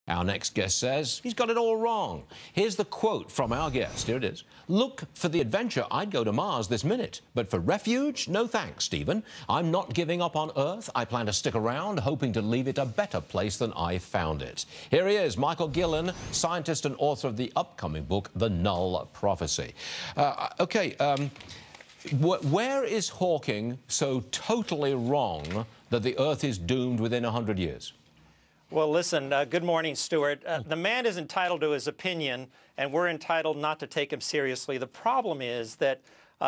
Our next guest says he's got it all wrong. Here's the quote from our guest. Here it is. "Look, for the adventure, I'd go to Mars this minute. But for refuge, no thanks, Stephen. I'm not giving up on Earth. I plan to stick around, hoping to leave it a better place than I found it." Here he is, Michael Guillen, scientist and author of the upcoming book, The Null Prophecy. Where is Hawking so totally wrong that the Earth is doomed within 100 years? Well, listen, good morning, Stuart. The man is entitled to his opinion, and we're entitled not to take him seriously. The problem is that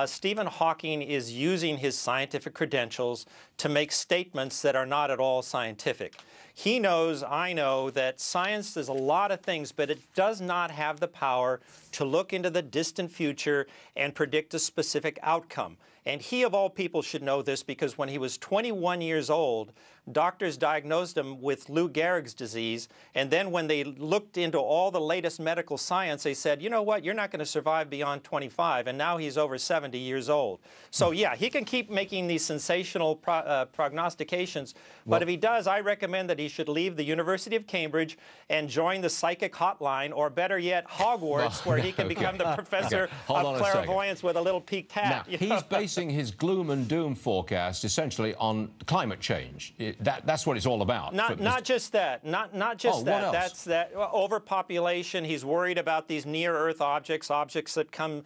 Stephen Hawking is using his scientific credentials to make statements that are not at all scientific. He knows, I know, that science is a lot of things, but it does not have the power to look into the distant future and predict a specific outcome. And he, of all people, should know this because when he was 21 years old, doctors diagnosed him with Lou Gehrig's disease. And then when they looked into all the latest medical science, they said, you know what, you're not going to survive beyond 25. And now he's over 70 years old. So, yeah, he can keep making these sensational prognostications. But if he does, I recommend that he should leave the University of Cambridge and join the psychic hotline, or better yet, Hogwarts, where he can become the professor of clairvoyance with a little peaked hat. Now, he's basing his gloom and doom forecast essentially on climate change. That's what it's all about. Not just that. Not just that. What else? That's that. Overpopulation. He's worried about these near-Earth objects that come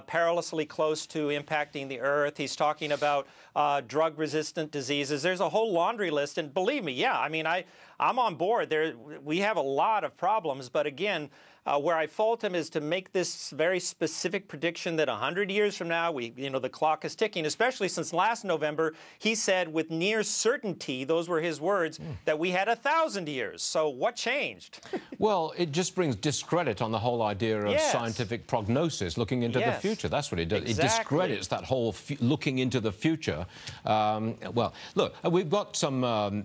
perilously close to impacting the Earth. He's talking about drug-resistant diseases. There's a whole laundry list. And believe me, yeah, I mean, I'm on board. We have a lot of problems. But again, where I fault him is to make this very specific prediction that 100 years from now, the clock is ticking, especially since last November, he said with near certainty, those were his words, that we had 1,000 years. So what changed? Well, it just brings discredit on the whole idea of scientific prognosis, looking into the future. That's what it does. Exactly. It discredits that whole looking into the future. Well, look, we've got some,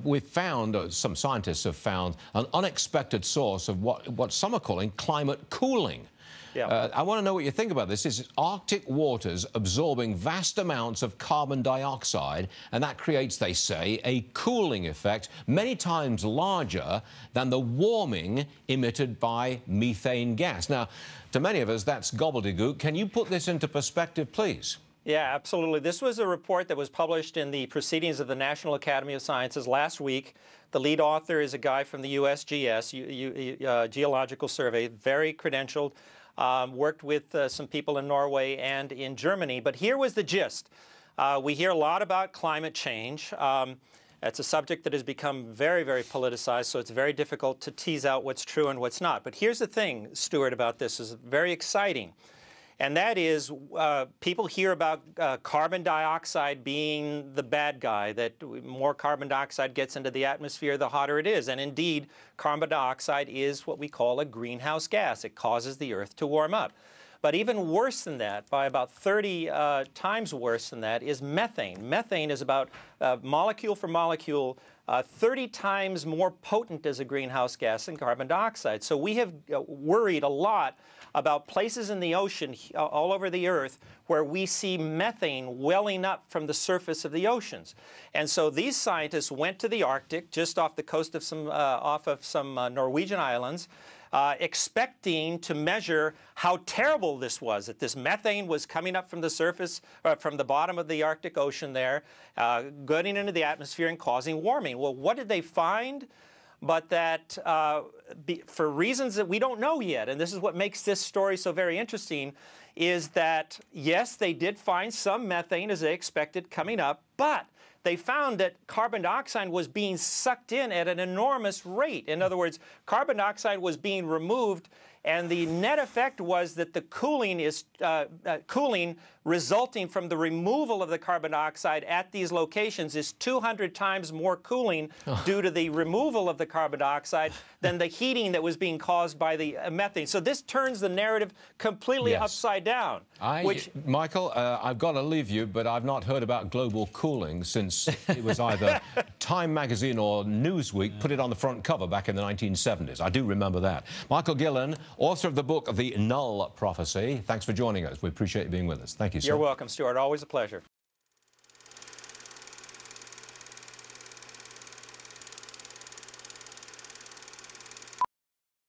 we've found, some scientists have found an unexpected source of what some are calling climate cooling. Yeah. I want to know what you think about this. This is Arctic waters absorbing vast amounts of carbon dioxide, and that creates, they say, a cooling effect many times larger than the warming emitted by methane gas. Now, to many of us, that's gobbledygook. Can you put this into perspective, please? Yeah, absolutely. This was a report that was published in the Proceedings of the National Academy of Sciences last week. The lead author is a guy from the USGS, Geological Survey, very credentialed, worked with some people in Norway and in Germany. But here was the gist. We hear a lot about climate change. It's a subject that has become very, very politicized, so it's very difficult to tease out what's true and what's not. But here's the thing, Stuart, about this is very exciting. And that is, people hear about carbon dioxide being the bad guy, that more carbon dioxide gets into the atmosphere, the hotter it is. And indeed, carbon dioxide is what we call a greenhouse gas. It causes the Earth to warm up. But even worse than that, by about 30 times worse than that, is methane. Methane is about, molecule for molecule, 30 times more potent as a greenhouse gas than carbon dioxide. So we have worried a lot about places in the ocean all over the Earth where we see methane welling up from the surface of the oceans. And so these scientists went to the Arctic, just off the coast of some, Norwegian islands, expecting to measure how terrible this was, that this methane was coming up from the surface, from the bottom of the Arctic Ocean there, getting into the atmosphere and causing warming. Well, what did they find? But that for reasons that we don't know yet, and this is what makes this story so very interesting, is that, yes, they did find some methane as they expected coming up, but they found that carbon dioxide was being sucked in at an enormous rate. In other words, carbon dioxide was being removed, and the net effect was that the cooling is cooling resulting from the removal of the carbon dioxide at these locations is 200 times more cooling due to the removal of the carbon dioxide than the heating that was being caused by the methane. So this turns the narrative completely upside down. Michael, I've got to leave you, but I've not heard about global cooling since it was either Time magazine or Newsweek put it on the front cover back in the 1970s. I do remember that. Michael Guillen, author of the book The Null Prophecy. Thanks for joining us. We appreciate you being with us. Thank you, sir. You're welcome, Stuart. Always a pleasure.